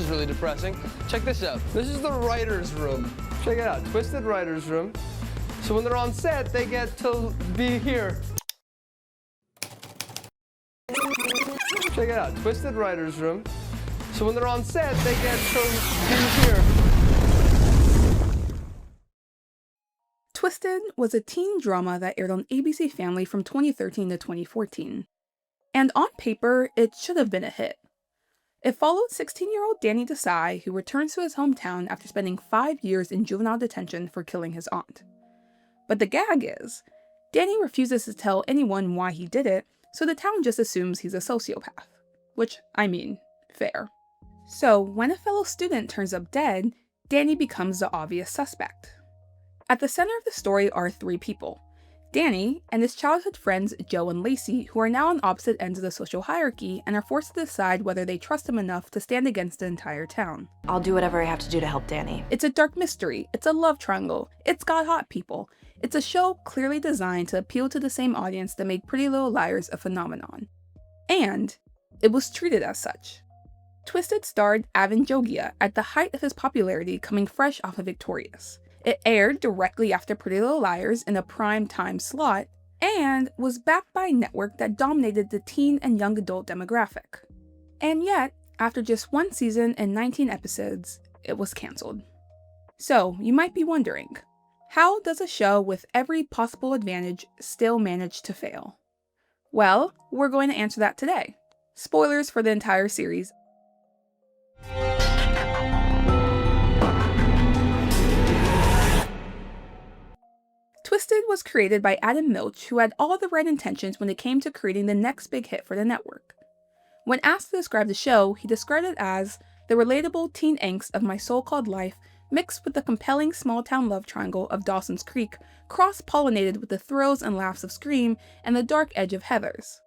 is really depressing. Check this out. This is the writer's room. Check it out, twisted writer's room. So when they're on set, they get to be here. Check it out, twisted writer's room. So when they're on set, they get to be here. Twisted was a teen drama that aired on ABC Family from 2013 to 2014. And on paper, it should have been a hit. It followed 16-year-old Danny Desai, who returns to his hometown after spending 5 years in juvenile detention for killing his aunt. But the gag is, Danny refuses to tell anyone why he did it, so the town just assumes he's a sociopath. Which, I mean, fair. So, when a fellow student turns up dead, Danny becomes the obvious suspect. At the center of the story are 3 people. Danny and his childhood friends Joe and Lacey, who are now on opposite ends of the social hierarchy and are forced to decide whether they trust him enough to stand against the entire town. I'll do whatever I have to do to help Danny. It's a dark mystery, it's a love triangle, it's got hot people. It's a show clearly designed to appeal to the same audience that made Pretty Little Liars a phenomenon. And it was treated as such. Twisted starred Avin Jogia at the height of his popularity, coming fresh off of Victorious. It aired directly after Pretty Little Liars in a prime time slot, and was backed by a network that dominated the teen and young adult demographic. And yet, after just 1 season and 19 episodes, it was cancelled. So, you might be wondering, how does a show with every possible advantage still manage to fail? Well, we're going to answer that today. Spoilers for the entire series. Twisted was created by Adam Milch, who had all the right intentions when it came to creating the next big hit for the network. When asked to describe the show, he described it as the relatable teen angst of my so-called life mixed with the compelling small-town love triangle of Dawson's Creek, cross-pollinated with the thrills and laughs of Scream and the dark edge of Heathers.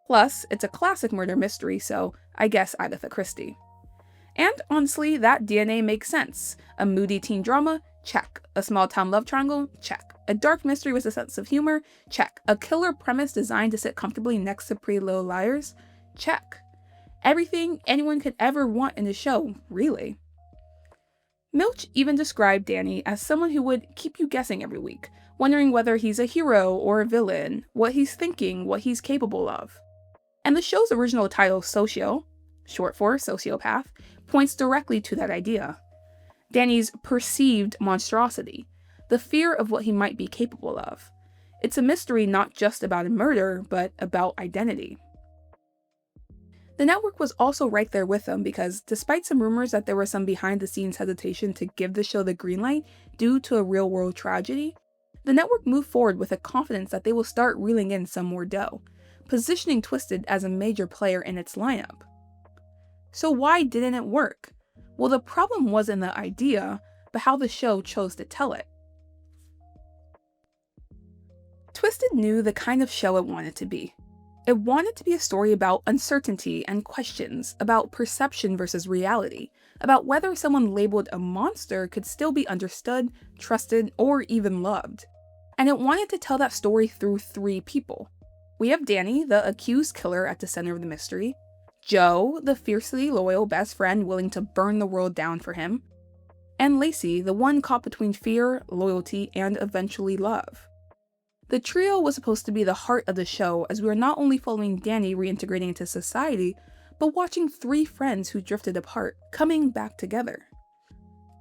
Plus, it's a classic murder mystery, so I guess Agatha Christie. And honestly, that DNA makes sense. A moody teen drama? Check. A small-town love triangle? Check. A dark mystery with a sense of humor? Check. A killer premise designed to sit comfortably next to Pretty Little Liars? Check. Everything anyone could ever want in a show, really. Milch even described Danny as someone who would keep you guessing every week, wondering whether he's a hero or a villain, what he's thinking, what he's capable of. And the show's original title, Socio, short for sociopath, points directly to that idea. Danny's perceived monstrosity, the fear of what he might be capable of. It's a mystery not just about a murder, but about identity. The network was also right there with them because, despite some rumors that there was some behind-the-scenes hesitation to give the show the green light due to a real-world tragedy, the network moved forward with a confidence that they will start reeling in some more dough, positioning Twisted as a major player in its lineup. So why didn't it work? Well, the problem wasn't the idea, but how the show chose to tell it. Twisted knew the kind of show it wanted to be. It wanted to be a story about uncertainty and questions, about perception versus reality, about whether someone labeled a monster could still be understood, trusted, or even loved. And it wanted to tell that story through 3 people. We have Danny, the accused killer at the center of the mystery, Joe, the fiercely loyal best friend willing to burn the world down for him, and Lacey, the one caught between fear, loyalty, and eventually love. The trio was supposed to be the heart of the show, as we were not only following Danny reintegrating into society, but watching 3 friends who drifted apart, coming back together.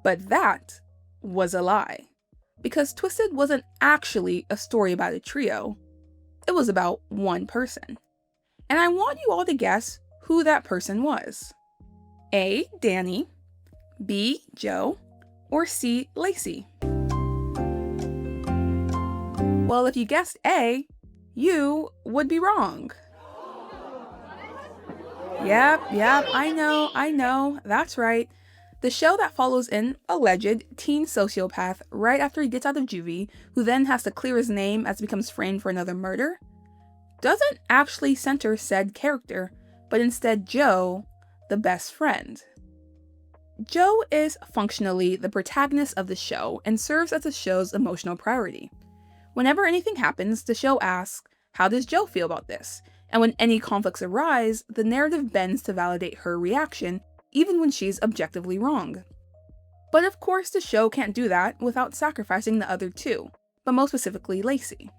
But that was a lie. Because Twisted wasn't actually a story about a trio. It was about one person. And I want you all to guess who that person was. A. Danny, B. Joe, or C. Lacey. Well, if you guessed A, you would be wrong. Yep, I know, that's right. The show that follows an alleged teen sociopath right after he gets out of juvie, who then has to clear his name as he becomes framed for another murder, doesn't actually center said character, but instead Joe, the best friend. Joe is functionally the protagonist of the show and serves as the show's emotional priority. Whenever anything happens, the show asks, how does Joe feel about this? And when any conflicts arise, the narrative bends to validate her reaction, even when she's objectively wrong. But of course, the show can't do that without sacrificing the other two, but most specifically Lacey.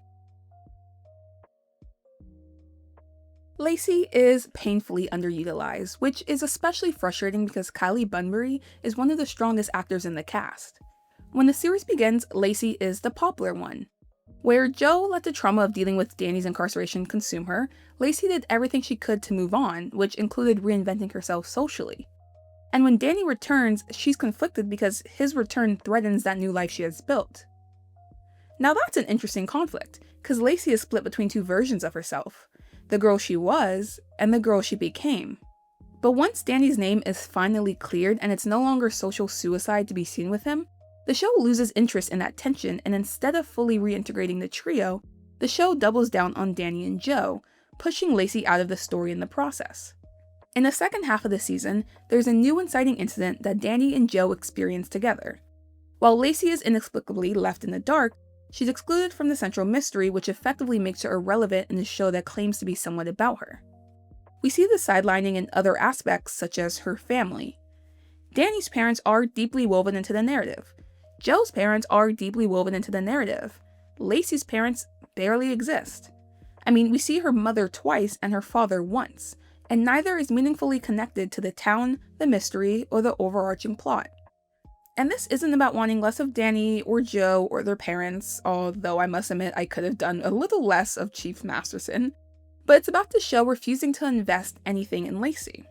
Lacey is painfully underutilized, which is especially frustrating because Kylie Bunbury is one of the strongest actors in the cast. When the series begins, Lacey is the popular one. Where Jo let the trauma of dealing with Danny's incarceration consume her, Lacey did everything she could to move on, which included reinventing herself socially. And when Danny returns, she's conflicted because his return threatens that new life she has built. Now that's an interesting conflict, because Lacey is split between two versions of herself, the girl she was and the girl she became. But once Danny's name is finally cleared and it's no longer social suicide to be seen with him, the show loses interest in that tension, and instead of fully reintegrating the trio, the show doubles down on Danny and Jo, pushing Lacey out of the story in the process. In the second half of the season, there's a new inciting incident that Danny and Jo experience together. While Lacey is inexplicably left in the dark, she's excluded from the central mystery, which effectively makes her irrelevant in a show that claims to be somewhat about her. We see the sidelining in other aspects, such as her family. Danny's parents are deeply woven into the narrative. Jo's parents are deeply woven into the narrative. Lacey's parents barely exist. I mean, we see her mother twice and her father once, and neither is meaningfully connected to the town, the mystery, or the overarching plot. And this isn't about wanting less of Danny or Jo or their parents, although I must admit I could have done a little less of Chief Masterson, but it's about the show refusing to invest anything in Lacey.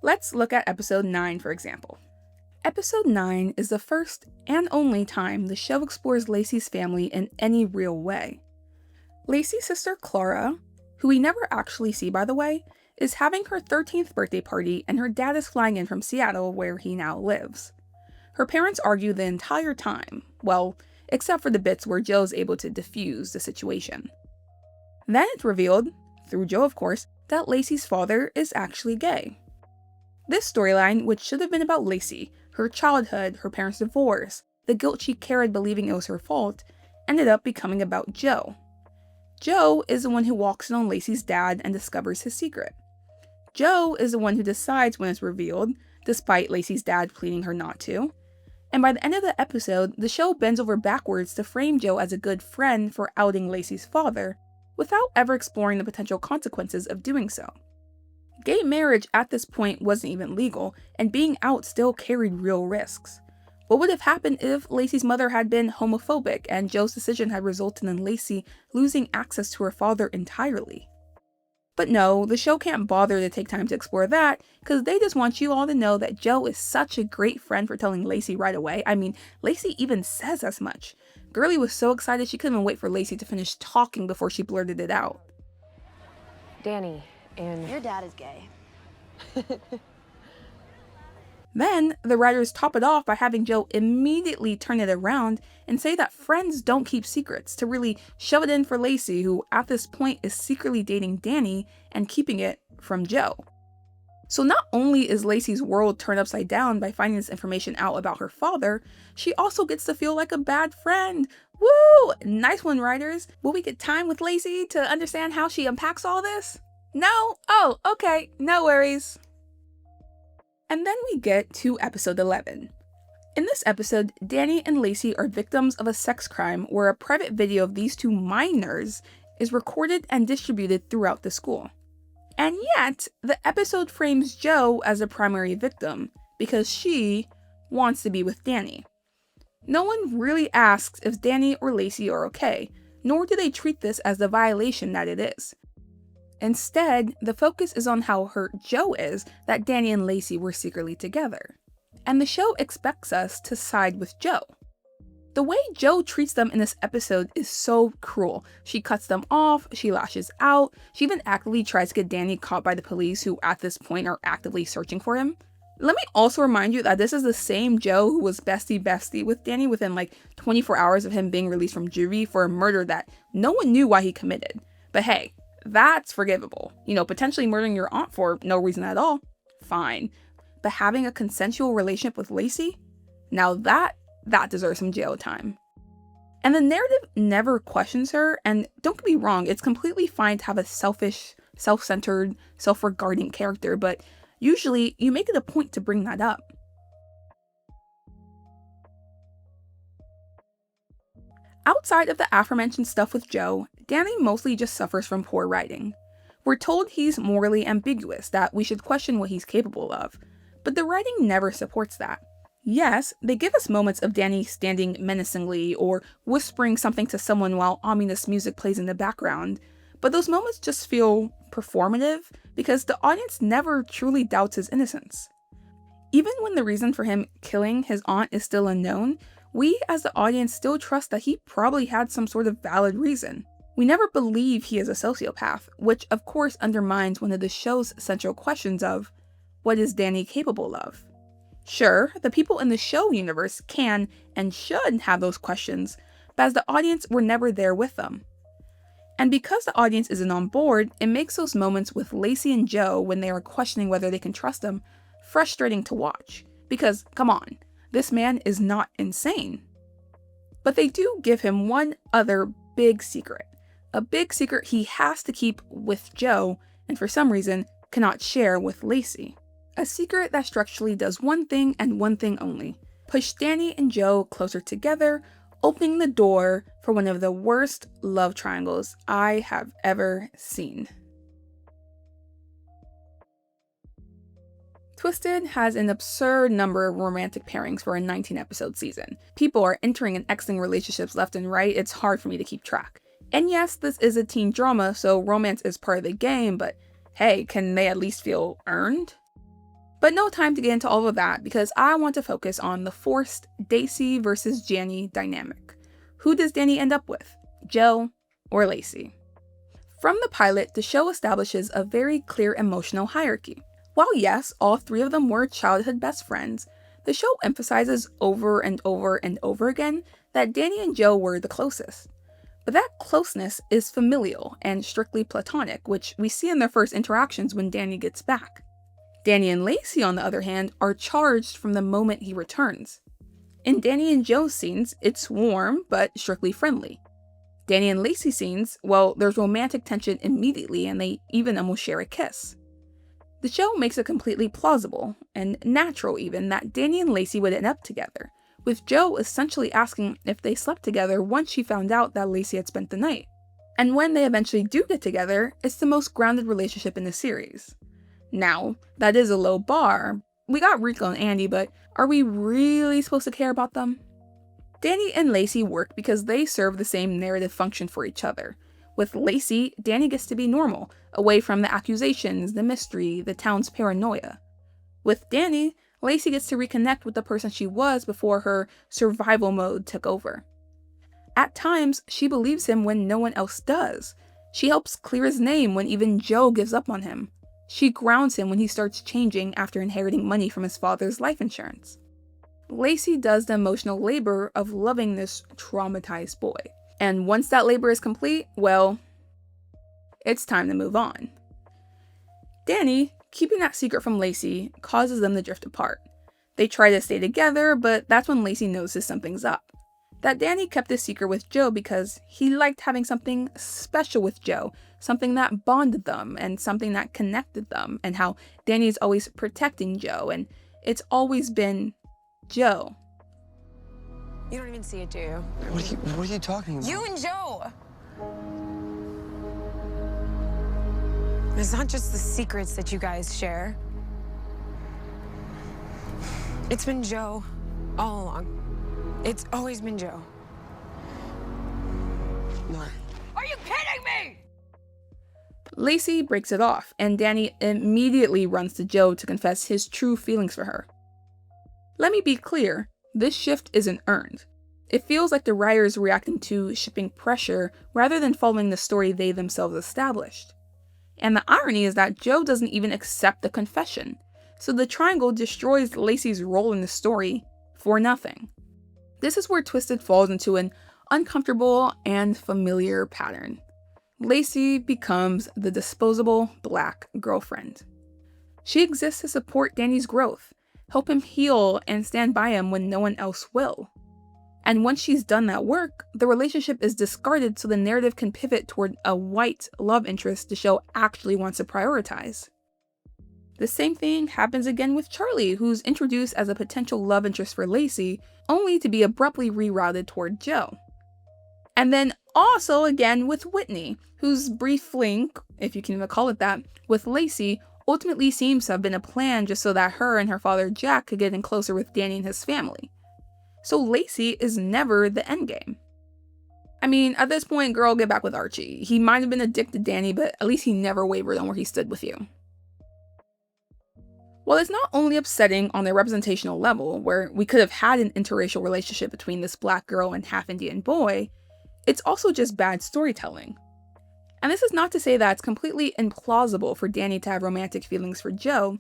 Let's look at episode 9 for example. Episode 9 is the first and only time the show explores Lacey's family in any real way. Lacey's sister Clara, who we never actually see by the way, is having her 13th birthday party and her dad is flying in from Seattle where he now lives. Her parents argue the entire time, well, except for the bits where Jo's able to diffuse the situation. Then it's revealed, through Jo of course, that Lacey's father is actually gay. This storyline, which should have been about Lacey, her childhood, her parents' divorce, the guilt she carried believing it was her fault, ended up becoming about Jo. Jo is the one who walks in on Lacey's dad and discovers his secret. Jo is the one who decides when it's revealed, despite Lacey's dad pleading her not to. And by the end of the episode, the show bends over backwards to frame Jo as a good friend for outing Lacey's father, without ever exploring the potential consequences of doing so. Gay marriage at this point wasn't even legal, and being out still carried real risks. What would have happened if Lacey's mother had been homophobic and Jo's decision had resulted in Lacey losing access to her father entirely? But no, the show can't bother to take time to explore that, because they just want you all to know that Jo is such a great friend for telling Lacey right away. I mean, Lacey even says as much. Girlie was so excited she couldn't even wait for Lacey to finish talking before she blurted it out. Danny, and Your dad is gay. Then, the writers top it off by having Jo immediately turn it around and say that friends don't keep secrets, to really shove it in for Lacey, who at this point is secretly dating Danny and keeping it from Jo. So not only is Lacey's world turned upside down by finding this information out about her father, she also gets to feel like a bad friend. Woo! Nice one, writers. Will we get time with Lacey to understand how she unpacks all this? No? Oh, okay, no worries. And then we get to episode 11. In this episode, Danny and Lacey are victims of a sex crime where a private video of these two minors is recorded and distributed throughout the school. And yet, the episode frames Jo as the primary victim because she wants to be with Danny. No one really asks if Danny or Lacey are okay, nor do they treat this as the violation that it is. Instead, the focus is on how hurt Jo is that Danny and Lacey were secretly together. And the show expects us to side with Jo. The way Jo treats them in this episode is so cruel. She cuts them off, she lashes out, she even actively tries to get Danny caught by the police who at this point are actively searching for him. Let me also remind you that this is the same Jo who was bestie with Danny within like 24 hours of him being released from juvie for a murder that no one knew why he committed. But hey, that's forgivable. You know, potentially murdering your aunt for no reason at all, fine. But having a consensual relationship with Lacey? Now that deserves some jail time. And the narrative never questions her, and don't get me wrong, it's completely fine to have a selfish, self-centered, self-regarding character, but Usually, you make it a point to bring that up. Outside of the aforementioned stuff with Joe, Danny mostly just suffers from poor writing. We're told he's morally ambiguous, that we should question what he's capable of, but the writing never supports that. Yes, they give us moments of Danny standing menacingly or whispering something to someone while ominous music plays in the background, but those moments just feel performative because the audience never truly doubts his innocence. Even when the reason for him killing his aunt is still unknown, we as the audience still trust that he probably had some sort of valid reason. We never believe he is a sociopath, which of course undermines one of the show's central questions of, what is Danny capable of? Sure, the people in the show universe can and should have those questions, but as the audience, we're never there with them. And because the audience isn't on board, it makes those moments with Lacey and Joe when they are questioning whether they can trust him frustrating to watch. Because, come on, this man is not insane. But they do give him one other big secret. A big secret he has to keep with Joe, and for some reason, cannot share with Lacey. A secret that structurally does one thing and one thing only: push Danny and Joe closer together, opening the door for one of the worst love triangles I have ever seen. Twisted has an absurd number of romantic pairings for a 19-episode season. People are entering and exiting relationships left and right. It's hard for me to keep track. And yes, this is a teen drama, so romance is part of the game, but hey, can they at least feel earned? But no time to get into all of that because I want to focus on the forced Dacey versus Janny dynamic. Who does Danny end up with? Joe or Lacey? From the pilot, the show establishes a very clear emotional hierarchy. While yes, all three of them were childhood best friends, the show emphasizes over and over and over again that Danny and Joe were the closest. But that closeness is familial and strictly platonic, which we see in their first interactions when Danny gets back. Danny and Lacey, on the other hand, are charged from the moment he returns. In Danny and Joe's scenes, it's warm, but strictly friendly. Danny and Lacey scenes, well, there's romantic tension immediately and they even almost share a kiss. The show makes it completely plausible, and natural even, that Danny and Lacey would end up together, with Joe essentially asking if they slept together once she found out that Lacey had spent the night. And when they eventually do get together, it's the most grounded relationship in the series. Now, that is a low bar. We got Rico and Andy, but are we really supposed to care about them? Danny and Lacey work because they serve the same narrative function for each other. With Lacey, Danny gets to be normal, away from the accusations, the mystery, the town's paranoia. With Danny, Lacey gets to reconnect with the person she was before her survival mode took over. At times, she believes him when no one else does. She helps clear his name when even Joe gives up on him. She grounds him when he starts changing after inheriting money from his father's life insurance. Lacey does the emotional labor of loving this traumatized boy. And once that labor is complete, well, it's time to move on. Danny, keeping that secret from Lacey, causes them to drift apart. They try to stay together, but that's when Lacey notices something's up. That Danny kept this secret with Joe because he liked having something special with Joe, something that bonded them and something that connected them, and how Danny's always protecting Joe, and it's always been Joe. You don't even see it, do you? What are you talking about? You and Joe! It's not just the secrets that you guys share. It's been Joe all along. It's always been Joe. No. Are you kidding me? Lacey breaks it off, and Danny immediately runs to Joe to confess his true feelings for her. Let me be clear, this shift isn't earned. It feels like the writers reacting to shipping pressure rather than following the story they themselves established. And the irony is that Joe doesn't even accept the confession, so the triangle destroys Lacey's role in the story for nothing. This is where Twisted falls into an uncomfortable and familiar pattern. Lacey becomes the disposable black girlfriend. She exists to support Danny's growth, help him heal, and stand by him when no one else will. And once she's done that work, the relationship is discarded so the narrative can pivot toward a white love interest the show actually wants to prioritize. The same thing happens again with Charlie, who's introduced as a potential love interest for Lacey, only to be abruptly rerouted toward Joe. And then also again with Whitney, whose brief fling, if you can even call it that, with Lacey ultimately seems to have been a plan just so that her and her father Jack could get in closer with Danny and his family. So Lacey is never the endgame. I mean, at this point, girl, get back with Archie. He might have been a dick to Danny, but at least he never wavered on where he stood with you. While it's not only upsetting on a representational level, where we could have had an interracial relationship between this black girl and half-Indian boy, it's also just bad storytelling. And this is not to say that it's completely implausible for Danny to have romantic feelings for Joe.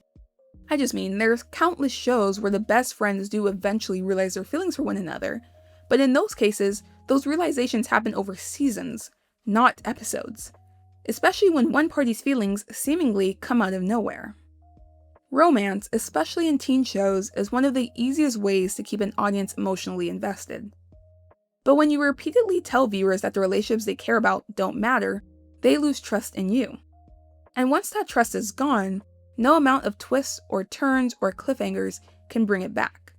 I just mean, there's countless shows where the best friends do eventually realize their feelings for one another, but in those cases, those realizations happen over seasons, not episodes, especially when one party's feelings seemingly come out of nowhere. Romance, especially in teen shows, is one of the easiest ways to keep an audience emotionally invested. But when you repeatedly tell viewers that the relationships they care about don't matter, they lose trust in you. And once that trust is gone, no amount of twists or turns or cliffhangers can bring it back.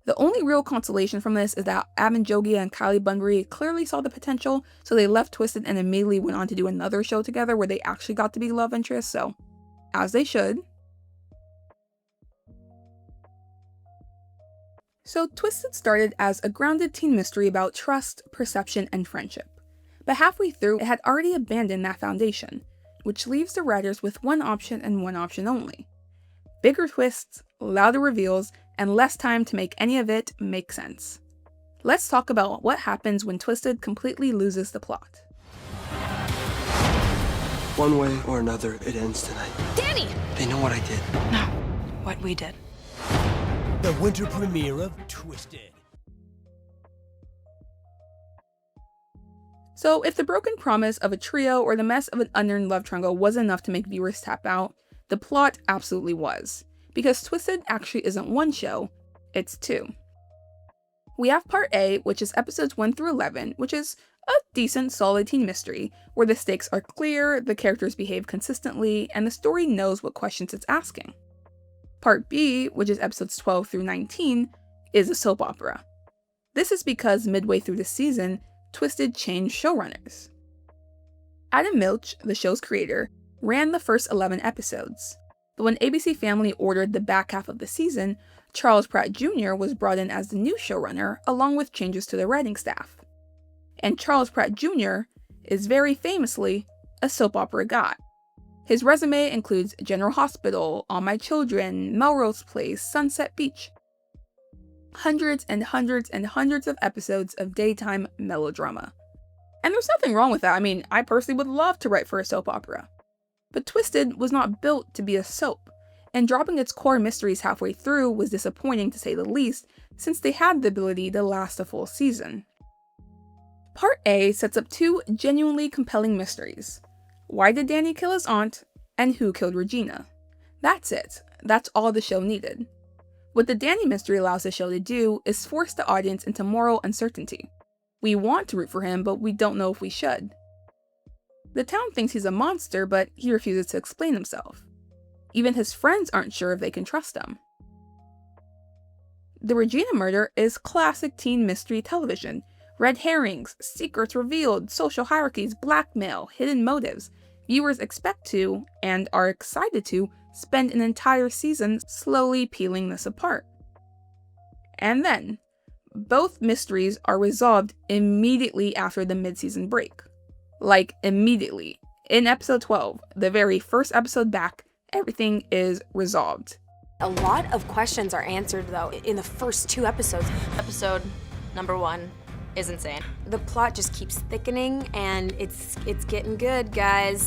The only real consolation from this is that Evan Jogia and Kylie Bunbury clearly saw the potential, so they left Twisted and immediately went on to do another show together where they actually got to be love interests, so as they should. So Twisted started as a grounded teen mystery about trust, perception, and friendship. But halfway through, it had already abandoned that foundation, which leaves the writers with one option and one option only. Bigger twists, louder reveals, and less time to make any of it make sense. Let's talk about what happens when Twisted completely loses the plot. One way or another, it ends tonight. Danny! They know what I did. No, what we did. The winter premiere of Twisted. So if the broken promise of a trio or the mess of an unearned love triangle was enough to make viewers tap out, the plot absolutely was. Because Twisted actually isn't one show, it's two. We have Part A, which is episodes 1 through 11, which is a decent, solid teen mystery, where the stakes are clear, the characters behave consistently, and the story knows what questions it's asking. Part B, which is episodes 12 through 19, is a soap opera. This is because midway through the season, Twisted changed showrunners. Adam Milch, the show's creator, ran the first 11 episodes, but when ABC Family ordered the back half of the season, Charles Pratt Jr. was brought in as the new showrunner, along with changes to the writing staff. And Charles Pratt Jr. is very famously a soap opera god. His resume includes General Hospital, All My Children, Melrose Place, Sunset Beach. Hundreds and hundreds and hundreds of episodes of daytime melodrama. And there's nothing wrong with that. I mean, I personally would love to write for a soap opera. But Twisted was not built to be a soap, and dropping its core mysteries halfway through was disappointing to say the least, since they had the ability to last a full season. Part A sets up two genuinely compelling mysteries. Why did Danny kill his aunt? And who killed Regina? That's it. That's all the show needed. What the Danny mystery allows the show to do is force the audience into moral uncertainty. We want to root for him, but we don't know if we should. The town thinks he's a monster, but he refuses to explain himself. Even his friends aren't sure if they can trust him. The Regina murder is classic teen mystery television. Red herrings, secrets revealed, social hierarchies, blackmail, hidden motives. Viewers expect to, and are excited to, spend an entire season slowly peeling this apart. And then, both mysteries are resolved immediately after the mid-season break. Like, immediately. In episode 12, the very first episode back, everything is resolved. A lot of questions are answered, though, in the first 2 episodes. Episode number 1 is insane. The plot just keeps thickening, and it's getting good, guys.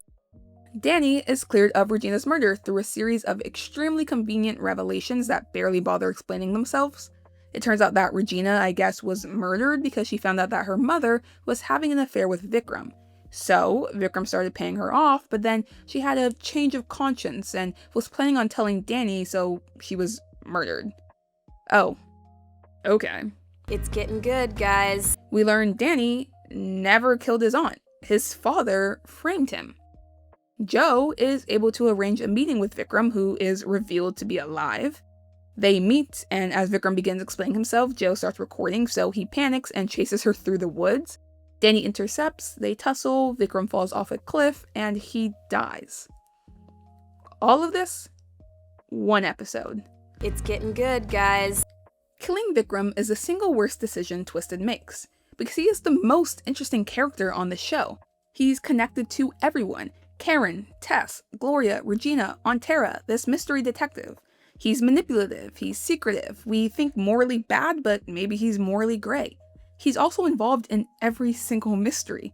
Danny is cleared of Regina's murder through a series of extremely convenient revelations that barely bother explaining themselves. It turns out that Regina, I guess, was murdered because she found out that her mother was having an affair with Vikram. So, Vikram started paying her off, but then she had a change of conscience and was planning on telling Danny, so she was murdered. Oh. Okay. It's getting good, guys. We learn Danny never killed his aunt. His father framed him. Joe is able to arrange a meeting with Vikram, who is revealed to be alive. They meet, and as Vikram begins explaining himself, Joe starts recording, so he panics and chases her through the woods. Danny intercepts, they tussle, Vikram falls off a cliff, and he dies. All of this, one episode. It's getting good, guys. Killing Vikram is the single worst decision Twisted makes, because he is the most interesting character on the show. He's connected to everyone. Karen, Tess, Gloria, Regina, Antera, this mystery detective. He's manipulative, he's secretive, we think morally bad, but maybe he's morally gray. He's also involved in every single mystery.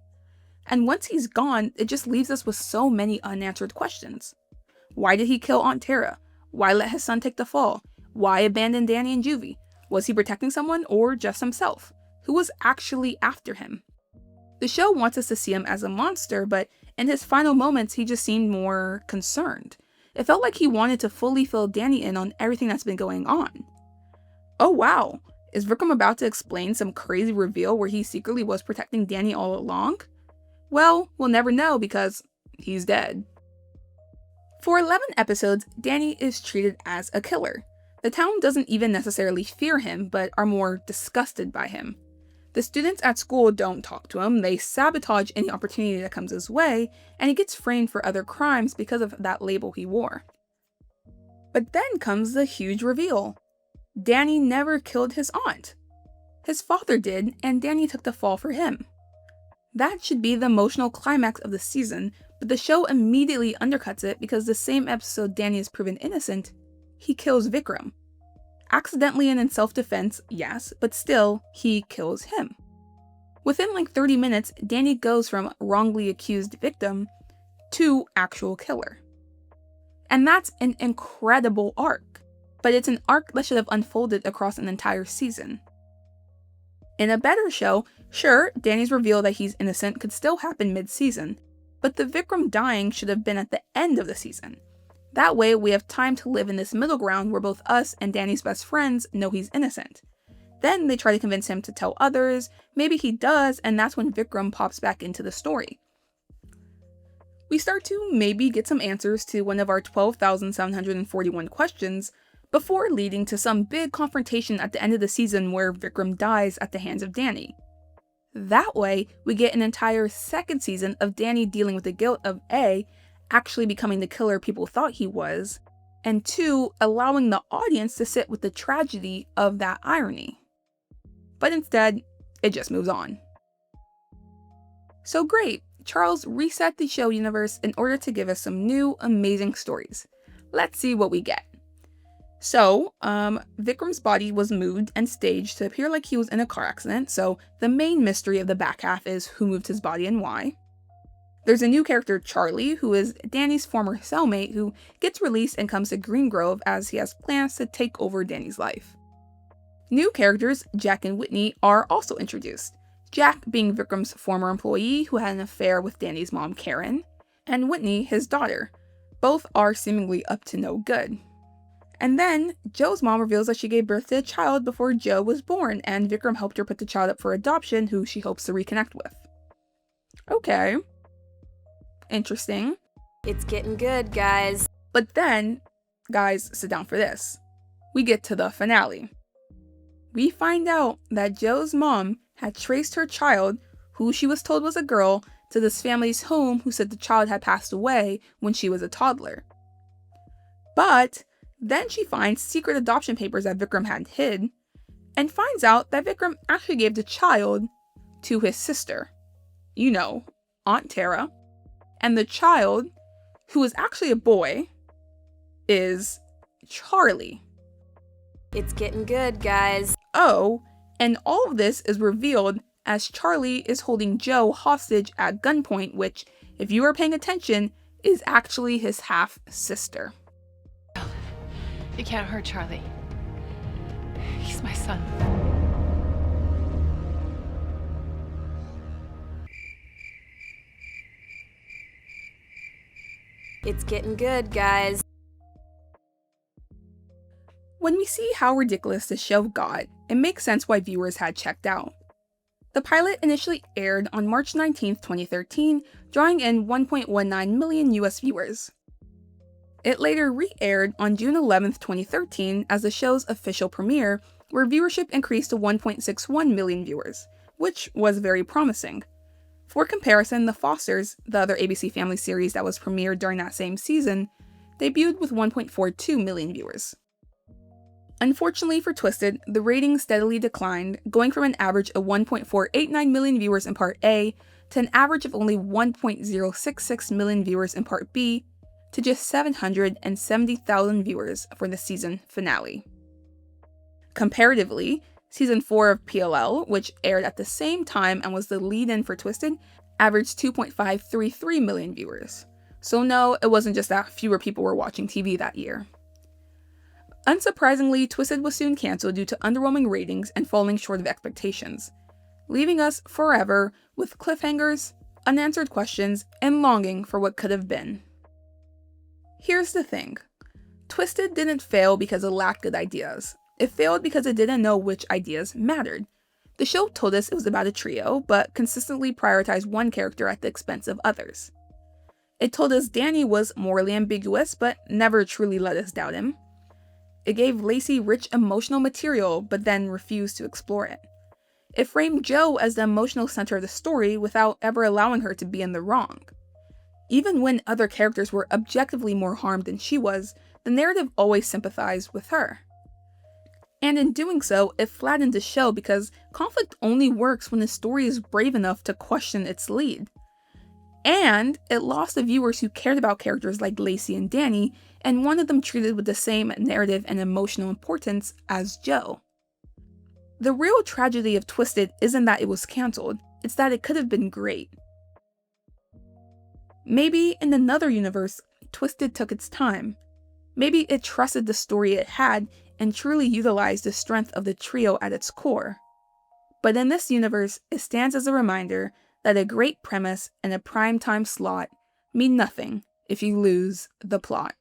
And once he's gone, it just leaves us with so many unanswered questions. Why did he kill Antera? Why let his son take the fall? Why abandon Danny and Juvie? Was he protecting someone or just himself? Who was actually after him? The show wants us to see him as a monster, but in his final moments, he just seemed more concerned. It felt like he wanted to fully fill Danny in on everything that's been going on. Oh wow, is Vikram about to explain some crazy reveal where he secretly was protecting Danny all along? Well, we'll never know because he's dead. For 11 episodes, Danny is treated as a killer. The town doesn't even necessarily fear him, but are more disgusted by him. The students at school don't talk to him, they sabotage any opportunity that comes his way, and he gets framed for other crimes because of that label he wore. But then comes the huge reveal. Danny never killed his aunt. His father did, and Danny took the fall for him. That should be the emotional climax of the season, but the show immediately undercuts it because the same episode Danny is proven innocent, he kills Vikram. Accidentally and in self-defense, yes, but still, he kills him. Within like 30 minutes, Danny goes from wrongly accused victim to actual killer. And that's an incredible arc, but it's an arc that should have unfolded across an entire season. In a better show, sure, Danny's reveal that he's innocent could still happen mid-season, but the Vikram dying should have been at the end of the season. That way, we have time to live in this middle ground where both us and Danny's best friends know he's innocent. Then they try to convince him to tell others, maybe he does, and that's when Vikram pops back into the story. We start to maybe get some answers to one of our 12,741 questions, before leading to some big confrontation at the end of the season where Vikram dies at the hands of Danny. That way, we get an entire second season of Danny dealing with the guilt of A, actually becoming the killer people thought he was, and 2, allowing the audience to sit with the tragedy of that irony. But instead, it just moves on. So great, Charles reset the show universe in order to give us some new, amazing stories. Let's see what we get. So, Vikram's body was moved and staged to appear like he was in a car accident, so the main mystery of the back half is who moved his body and why. There's a new character, Charlie, who is Danny's former cellmate who gets released and comes to Green Grove as he has plans to take over Danny's life. New characters, Jack and Whitney, are also introduced. Jack being Vikram's former employee who had an affair with Danny's mom, Karen, and Whitney, his daughter. Both are seemingly up to no good. And then, Joe's mom reveals that she gave birth to a child before Joe was born, and Vikram helped her put the child up for adoption, who she hopes to reconnect with. Okay. Interesting. It's getting good, guys. But then, guys, sit down for this. We get to the finale. We find out that Joe's mom had traced her child, who she was told was a girl, to this family's home who said the child had passed away when she was a toddler. But then she finds secret adoption papers that Vikram had hid, and finds out that Vikram actually gave the child to his sister. You know, Aunt Tara. And the child, who is actually a boy, is Charlie. It's getting good, guys. Oh, and all of this is revealed as Charlie is holding Joe hostage at gunpoint, which, if you are paying attention, is actually his half-sister. You can't hurt Charlie. He's my son. It's getting good, guys. When we see how ridiculous the show got, it makes sense why viewers had checked out. The pilot initially aired on March 19, 2013, drawing in 1.19 million US viewers. It later re-aired on June 11, 2013 as the show's official premiere, where viewership increased to 1.61 million viewers, which was very promising. For comparison, The Fosters, the other ABC Family series that was premiered during that same season, debuted with 1.42 million viewers. Unfortunately for Twisted, the ratings steadily declined, going from an average of 1.489 million viewers in Part A to an average of only 1.066 million viewers in Part B, to just 770,000 viewers for the season finale. Comparatively, Season 4 of PLL, which aired at the same time and was the lead-in for Twisted, averaged 2.533 million viewers. So no, it wasn't just that fewer people were watching TV that year. Unsurprisingly, Twisted was soon cancelled due to underwhelming ratings and falling short of expectations, leaving us forever with cliffhangers, unanswered questions, and longing for what could have been. Here's the thing. Twisted didn't fail because it lacked good ideas. It failed because it didn't know which ideas mattered. The show told us it was about a trio, but consistently prioritized one character at the expense of others. It told us Danny was morally ambiguous, but never truly let us doubt him. It gave Lacey rich emotional material, but then refused to explore it. It framed Jo as the emotional center of the story without ever allowing her to be in the wrong. Even when other characters were objectively more harmed than she was, the narrative always sympathized with her. And in doing so, it flattened the show because conflict only works when the story is brave enough to question its lead. And it lost the viewers who cared about characters like Lacey and Danny and wanted them treated with the same narrative and emotional importance as Jo. The real tragedy of Twisted isn't that it was cancelled, it's that it could have been great. Maybe in another universe, Twisted took its time. Maybe it trusted the story it had and truly utilized the strength of the trio at its core. But in this universe, it stands as a reminder that a great premise and a primetime slot mean nothing if you lose the plot.